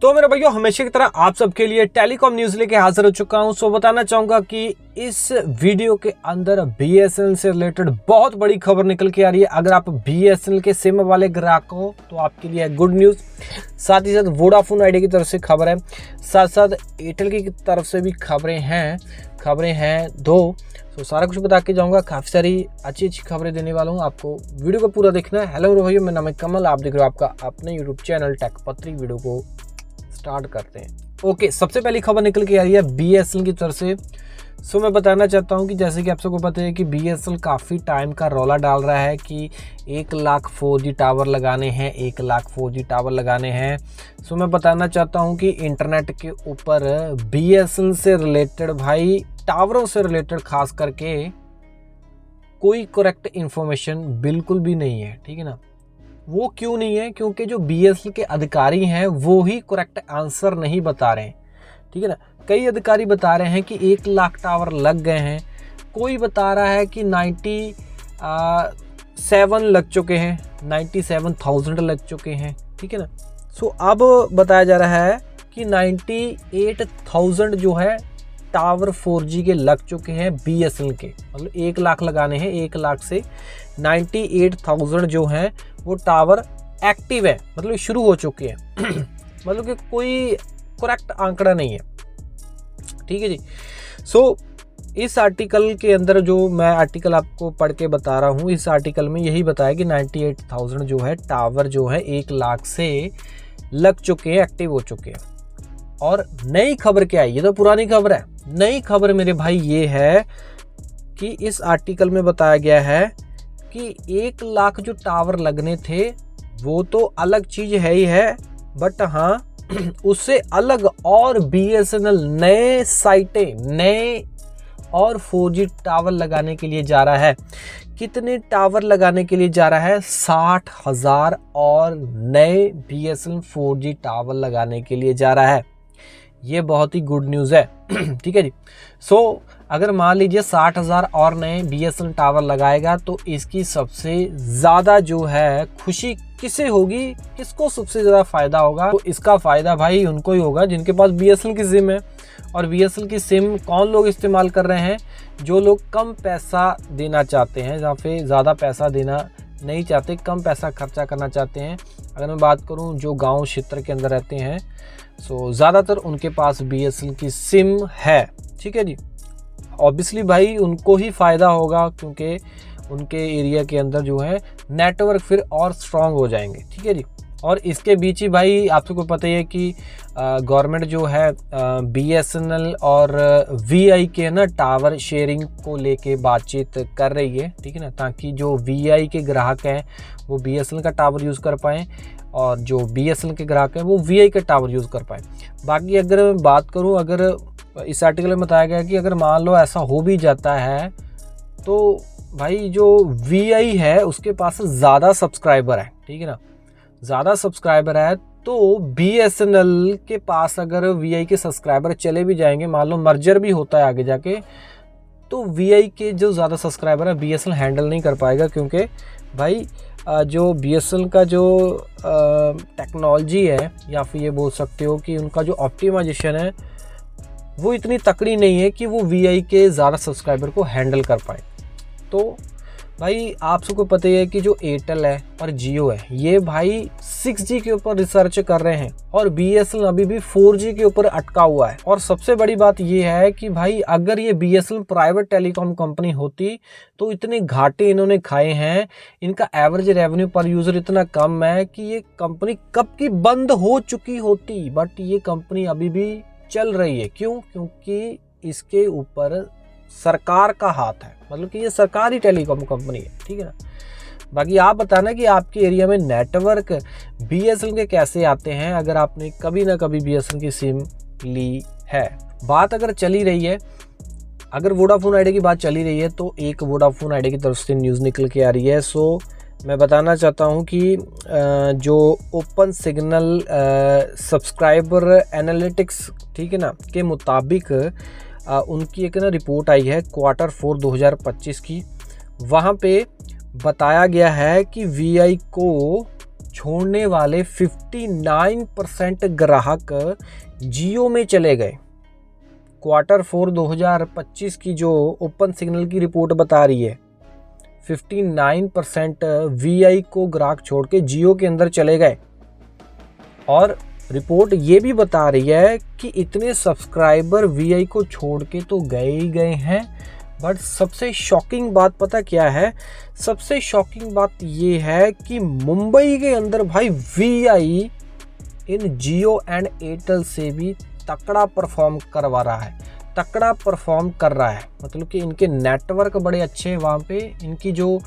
तो मेरे भाइयों हमेशा की तरह आप सबके लिए टेलीकॉम न्यूज लेके हाजिर हो चुका हूं। सो बताना चाहूंगा कि इस वीडियो के अंदर बीएसएनएल से रिलेटेड बहुत बड़ी खबर निकल के आ रही है। अगर आप बीएसएनएल के सिम वाले ग्राहक हो तो आपके लिए गुड न्यूज, साथ ही साथ वोडाफोन आइडिया की तरफ से खबर है, साथ साथ एयरटेल की तरफ से भी खबरें हैं दो। तो सारा कुछ बता के जाऊंगा, काफ़ी सारी अच्छी खबरें देने वाला हूँ आपको। वीडियो को पूरा देखना है। हेलो भाइयों, मेरा नाम है कमल, आप देख रहे हो आपका अपने यूट्यूब चैनल टेक पत्री। वीडियो को स्टार्ट करते हैं। ओके, सबसे पहली खबर निकल के आ रही है बीएसएनएल की तरफ से। सो मैं बताना चाहता हूँ कि जैसे कि आप सबको पता है कि बीएसएनएल काफ़ी टाइम का रौला डाल रहा है कि 1 लाख 4G टावर लगाने हैं, 1 लाख 4G टावर लगाने हैं। सो मैं बताना चाहता हूँ कि इंटरनेट के ऊपर बीएसएनएल से रिलेटेड, भाई टावरों से रिलेटेड खास करके कोई करेक्ट इन्फॉर्मेशन बिल्कुल भी नहीं है, ठीक है ना। वो क्यों नहीं है? क्योंकि जो बीएसएनएल के अधिकारी हैं वो ही करेक्ट आंसर नहीं बता रहे हैं, ठीक है ना। कई अधिकारी बता रहे हैं कि 1 लाख टावर लग गए हैं, कोई बता रहा है कि 97 लग चुके हैं, 97,000 लग चुके हैं, ठीक है ना। सो अब बताया जा रहा है कि 98,000 जो है टावर 4G के लग चुके हैं बीएसएनएल के। मतलब 1 लाख लगाने हैं, 1 लाख से 98,000 जो हैं वो टावर एक्टिव है, मतलब शुरू हो चुके हैं। मतलब कि कोई करेक्ट आंकड़ा नहीं है, ठीक है जी। सो इस आर्टिकल के अंदर जो मैं आर्टिकल आपको पढ़ के बता रहा हूँ, इस आर्टिकल में यही बताया कि 98,000 जो है टावर जो है 1 लाख से लग चुके हैं, एक्टिव हो चुके हैं। और नई खबर क्या है? ये तो पुरानी खबर है। नई खबर मेरे भाई ये है कि इस आर्टिकल में बताया गया है कि 1 लाख जो टावर लगने थे वो तो अलग चीज है ही है, बट हाँ उससे अलग और बीएसएनएल नए साइटें, नए और 4G टावर लगाने के लिए जा रहा है। कितने टावर लगाने के लिए जा रहा है? 60,000 और नए बीएसएनएल 4G टावर लगाने के लिए जा रहा है। ये बहुत ही गुड न्यूज़ है, ठीक है जी। सो अगर मान लीजिए 60,000 और नए बीएसएनएल टावर लगाएगा तो इसकी सबसे ज़्यादा जो है खुशी किसे होगी, किसको सबसे ज़्यादा फ़ायदा होगा? तो इसका फ़ायदा भाई उनको ही होगा जिनके पास बीएसएनएल की सिम है। और बीएसएनएल की सिम कौन लोग इस्तेमाल कर रहे हैं? जो लोग कम पैसा देना चाहते हैं, जहाँ पे ज़्यादा पैसा देना नहीं चाहते, कम पैसा खर्चा करना चाहते हैं। अगर मैं बात करूँ जो गाँव क्षेत्र के अंदर रहते हैं, सो ज़्यादातर उनके पास बीएसएनएल की सिम है, ठीक है जी। ऑब्वियसली भाई उनको ही फ़ायदा होगा क्योंकि उनके एरिया के अंदर जो है नेटवर्क फिर और स्ट्रॉन्ग हो जाएंगे, ठीक है जी। और इसके बीच ही भाई आप सबको पता ही है कि गवर्नमेंट जो है बीएसएनएल और वीआई के ना टावर शेयरिंग को लेके बातचीत कर रही है, ठीक है ना, ताकि जो वीआई के ग्राहक हैं वो बीएसएनएल का टावर यूज़ कर पाएँ और जो बीएसएनएल के ग्राहक हैं वो वीआई का टावर यूज़ कर पाएँ। बाकी अगर मैं बात करूँ, अगर इस आर्टिकल में बताया गया कि अगर मान लो ऐसा हो भी जाता है तो भाई जो वीआई है उसके पास ज़्यादा सब्सक्राइबर है, ठीक है ना, ज़्यादा सब्सक्राइबर है। तो बीएसएनएल के पास अगर वीआई के सब्सक्राइबर चले भी जाएंगे, मान लो मर्जर भी होता है आगे जाके, तो वीआई के जो ज़्यादा सब्सक्राइबर है बीएसएनएल हैंडल नहीं कर पाएगा। क्योंकि भाई जो बीएसएनएल का जो टेक्नोलॉजी है, या फिर ये बोल सकते हो कि उनका जो ऑप्टिमाइजेशन है वो इतनी तकड़ी नहीं है कि वो वीआई के ज़्यादा सब्सक्राइबर को हैंडल कर पाए। तो भाई आप सबको पता ही है कि जो एयरटेल है और जियो है ये भाई 6G के ऊपर रिसर्च कर रहे हैं और बीएसएनएल अभी भी 4G के ऊपर अटका हुआ है। और सबसे बड़ी बात ये है कि भाई अगर ये बीएसएनएल प्राइवेट टेलीकॉम कंपनी होती तो इतने घाटे इन्होंने खाए हैं, इनका एवरेज रेवेन्यू पर यूज़र इतना कम है कि ये कंपनी कब की बंद हो चुकी होती, बट ये कंपनी अभी भी चल रही है। क्यों? क्योंकि इसके ऊपर सरकार का हाथ है, मतलब कि ये सरकारी टेलीकॉम कंपनी है, ठीक है ना। बाकी आप बताना कि आपके एरिया में नेटवर्क बीएसएनएल के कैसे आते हैं, अगर आपने कभी ना कभी बीएसएनएल की सिम ली है। बात अगर चली रही है, अगर वोडाफोन आइडिया की बात चली रही है तो एक वोडाफोन आइडिया की तरफ से न्यूज़ निकल के आ रही है। सो मैं बताना चाहता हूं कि जो ओपन सिग्नल सब्सक्राइबर एनालिटिक्स, ठीक है ना, के मुताबिक उनकी एक ना रिपोर्ट आई है Q4 2025 की। वहाँ पे बताया गया है कि वीआई को छोड़ने वाले 59% ग्राहक जियो में चले गए। Q4 2025 की जो ओपन सिग्नल की रिपोर्ट बता रही है 59% VI को ग्राहक छोड़ के जियो के अंदर चले गए। और रिपोर्ट ये भी बता रही है कि इतने सब्सक्राइबर VI को छोड़ के तो गए ही गए हैं, बट सबसे शॉकिंग बात पता क्या है? सबसे शॉकिंग बात ये है कि मुंबई के अंदर भाई VI in Jio and Airtel से भी तकड़ा परफॉर्म करवा रहा है, तकड़ा परफॉर्म कर रहा है। मतलब कि इनके नेटवर्क बड़े अच्छे हैं वहाँ पे, इनकी जो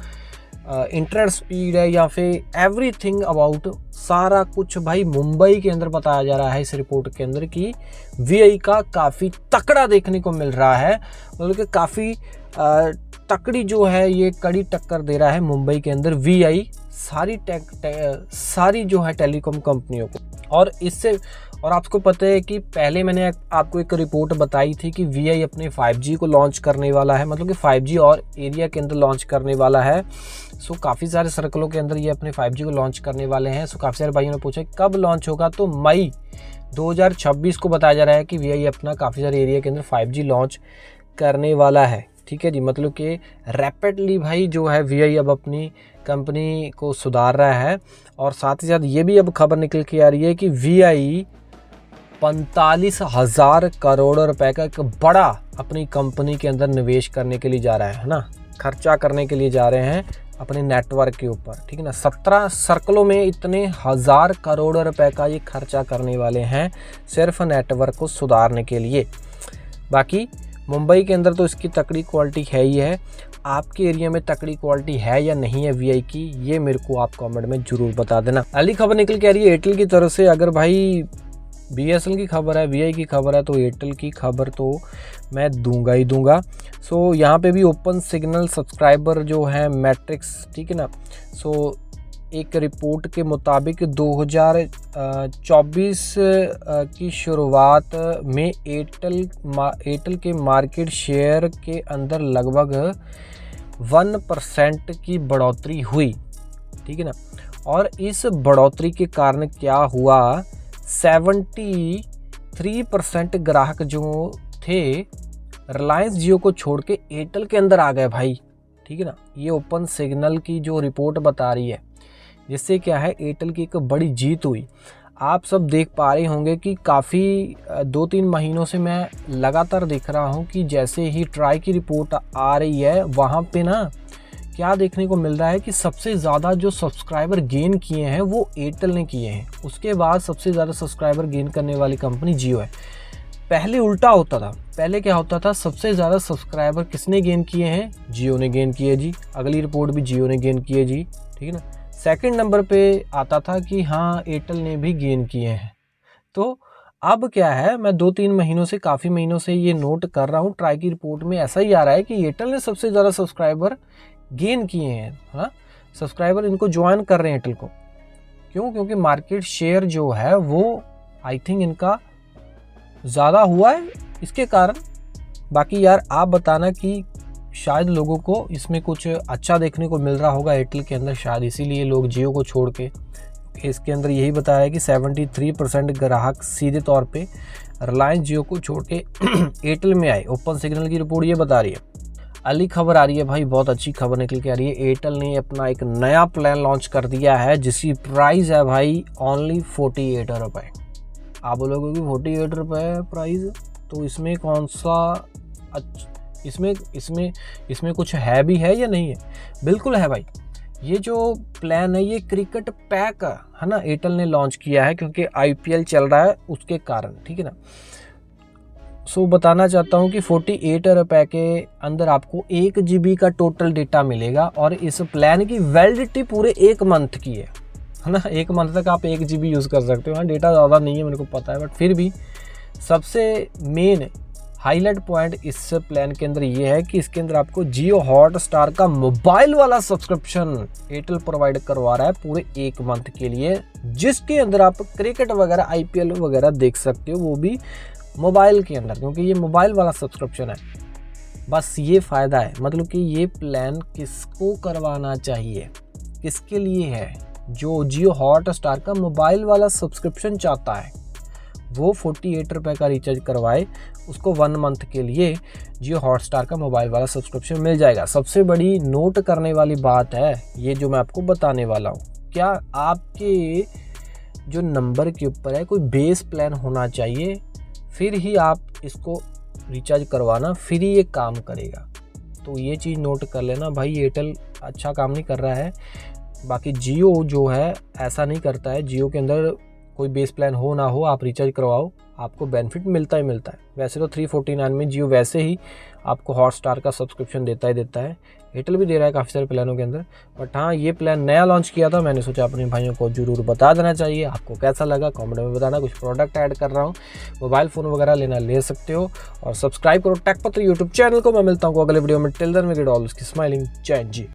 इंटरनेट स्पीड है या फिर एवरीथिंग अबाउट सारा कुछ भाई मुंबई के अंदर बताया जा रहा है इस रिपोर्ट के अंदर कि VI का काफ़ी तकड़ा देखने को मिल रहा है। मतलब कि काफ़ी तकड़ी जो है ये कड़ी टक्कर दे रहा है मुंबई के अंदर VI सारी जो है टेलीकॉम कंपनियों को। और इससे और आपको पता है कि पहले मैंने आपको एक रिपोर्ट बताई थी कि VI अपने 5G को लॉन्च करने वाला है, मतलब कि 5G और एरिया के अंदर लॉन्च करने वाला है। सो काफ़ी सारे सर्कलों के अंदर ये अपने 5G को लॉन्च करने वाले हैं। सो काफ़ी सारे भाइयों ने पूछा कब लॉन्च होगा, तो मई 2026 को बताया जा रहा है कि VI अपना काफ़ी सारे एरिया के अंदर 5G लॉन्च करने वाला है। ठीक है जी, मतलब कि रैपिडली भाई जो है VI अब अपनी कंपनी को सुधार रहा है। और साथ ही साथ ये भी अब खबर निकल के आ रही है कि VI 45,000 करोड़ रुपए का एक बड़ा अपनी कंपनी के अंदर निवेश करने के लिए जा रहा है ना, खर्चा करने के लिए जा रहे हैं अपने नेटवर्क के ऊपर। ठीक है ना, 17 सर्कलों में इतने 1000 करोड़ रुपए का ये खर्चा करने वाले हैं सिर्फ नेटवर्क को सुधारने के लिए। बाकी मुंबई के अंदर तो इसकी तकड़ी क्वालिटी है ही है। आपके एरिया में तकड़ी क्वालिटी है या नहीं है VI की, ये मेरे को आप कमेंट में जरूर बता देना। अगली खबर निकल के आ रही है एयरटेल की तरफ से। अगर भाई BSNL की खबर है, VI की खबर है, तो एयरटेल की खबर तो मैं दूंगा ही दूंगा। सो यहाँ पे भी ओपन सिग्नल सब्सक्राइबर जो है मैट्रिक्स, ठीक है ना। सो एक रिपोर्ट के मुताबिक 2024 की शुरुआत में एयरटेल के मार्केट शेयर के अंदर लगभग 1% की बढ़ोतरी हुई। ठीक है ना, और इस बढ़ोतरी के कारण क्या हुआ, 73% ग्राहक जो थे रिलायंस जियो को छोड़ के एयरटेल के अंदर आ गए भाई। ठीक है ना, ये ओपन सिग्नल की जो रिपोर्ट बता रही है, जिससे क्या है एयरटेल की एक बड़ी जीत हुई। आप सब देख पा रहे होंगे कि काफ़ी 2-3 महीनों से मैं लगातार देख रहा हूँ कि जैसे ही ट्राई की रिपोर्ट आ रही है वहाँ पे ना क्या देखने को मिल रहा है कि सबसे ज़्यादा जो सब्सक्राइबर गेन किए हैं वो एयरटेल ने किए हैं। उसके बाद सबसे ज़्यादा सब्सक्राइबर गेन करने वाली कंपनी जियो है। पहले उल्टा होता था, पहले क्या होता था, सबसे ज़्यादा सब्सक्राइबर किसने गेन किए हैं, जियो ने गेन किए जी। अगली रिपोर्ट भी जियो ने गेन किए जी। ठीक है ना, सेकंड नंबर पे आता था कि हाँ एयरटेल ने भी गेन किए हैं। तो अब क्या है, मैं 2-3 महीनों से काफ़ी महीनों से ये नोट कर रहा हूँ, ट्राई की रिपोर्ट में ऐसा ही आ रहा है कि एयरटेल ने सबसे ज़्यादा सब्सक्राइबर गेन किए हैं। हाँ, सब्सक्राइबर इनको ज्वाइन कर रहे हैं एयरटेल को। क्यों? क्योंकि मार्केट शेयर जो है वो आई थिंक इनका ज़्यादा हुआ है इसके कारण। बाकी यार आप बताना कि शायद लोगों को इसमें कुछ अच्छा देखने को मिल रहा होगा एयरटेल के अंदर, शायद इसीलिए लोग जियो को छोड़ के, इसके अंदर यही बताया है कि 73% ग्राहक सीधे तौर पे रिलायंस जियो को छोड़ के एयरटेल में आए। ओपन सिग्नल की रिपोर्ट ये बता रही है। अगली खबर आ रही है भाई, बहुत अच्छी खबर निकल के आ रही है। एयरटेल ने अपना एक नया प्लान लॉन्च कर दिया है जिसकी प्राइस है भाई ओनली 48 रुपये। आप बोलोगे कि 48 रुपये प्राइस, तो इसमें कौन सा इसमें कुछ है भी है या नहीं है? बिल्कुल है भाई। ये जो प्लान है ये क्रिकेट पैक है ना, एयरटेल ने लॉन्च किया है क्योंकि IPL चल रहा है उसके कारण। ठीक है ना, सो बताना चाहता हूँ कि 48 रुपये के अंदर आपको 1 GB का टोटल डेटा मिलेगा और इस प्लान की वैलिडिटी पूरे 1 मंथ की है ना। 1 मंथ तक आप 1 GB यूज़ कर सकते हो। हाँ, डेटा ज़्यादा नहीं है मेरे को पता है, बट फिर भी सबसे मेन हाईलाइट पॉइंट इस प्लान के अंदर ये है कि इसके अंदर आपको जियो हॉटस्टार का मोबाइल वाला सब्सक्रिप्शन एयरटेल प्रोवाइड करवा रहा है पूरे 1 मंथ के लिए, जिसके अंदर आप क्रिकेट वगैरह IPL वगैरह देख सकते हो, वो भी मोबाइल के अंदर, क्योंकि ये मोबाइल वाला सब्सक्रिप्शन है। बस ये फ़ायदा है। मतलब कि ये प्लान किसको करवाना चाहिए, किसके लिए है, जो जियो हॉटस्टार का मोबाइल वाला सब्सक्रिप्शन चाहता है वो 48 रुपये का रिचार्ज करवाए, उसको 1 मंथ के लिए जियो हॉटस्टार का मोबाइल वाला सब्सक्रिप्शन मिल जाएगा। सबसे बड़ी नोट करने वाली बात है ये जो मैं आपको बताने वाला हूँ, क्या आपके जो नंबर के ऊपर है कोई बेस प्लान होना चाहिए, फिर ही आप इसको रिचार्ज करवाना, फिर ही ये काम करेगा। तो ये चीज़ नोट कर लेना भाई, एयरटेल अच्छा काम नहीं कर रहा है। बाकी जियो जो है ऐसा नहीं करता है, जियो के अंदर कोई बेस प्लान हो ना हो आप रिचार्ज करवाओ, आपको बेनिफिट मिलता ही मिलता है। वैसे तो 349 में जियो वैसे ही आपको हॉटस्टार का सब्सक्रिप्शन देता है। एयरटेल भी दे रहा है काफ़ी सारे प्लानों के अंदर, बट हाँ ये प्लान नया लॉन्च किया था, मैंने सोचा अपने भाइयों को जरूर बता देना चाहिए। आपको कैसा लगा कमेंट में बताना। कुछ प्रोडक्ट ऐड कर रहा हूँ, मोबाइल फ़ोन वगैरह लेना ले सकते हो, और सब्सक्राइब करो टेक पत्र यूट्यूब चैनल को। मैं मिलता हूँ अगले वीडियो में। Till then we get all smiling. जय जी।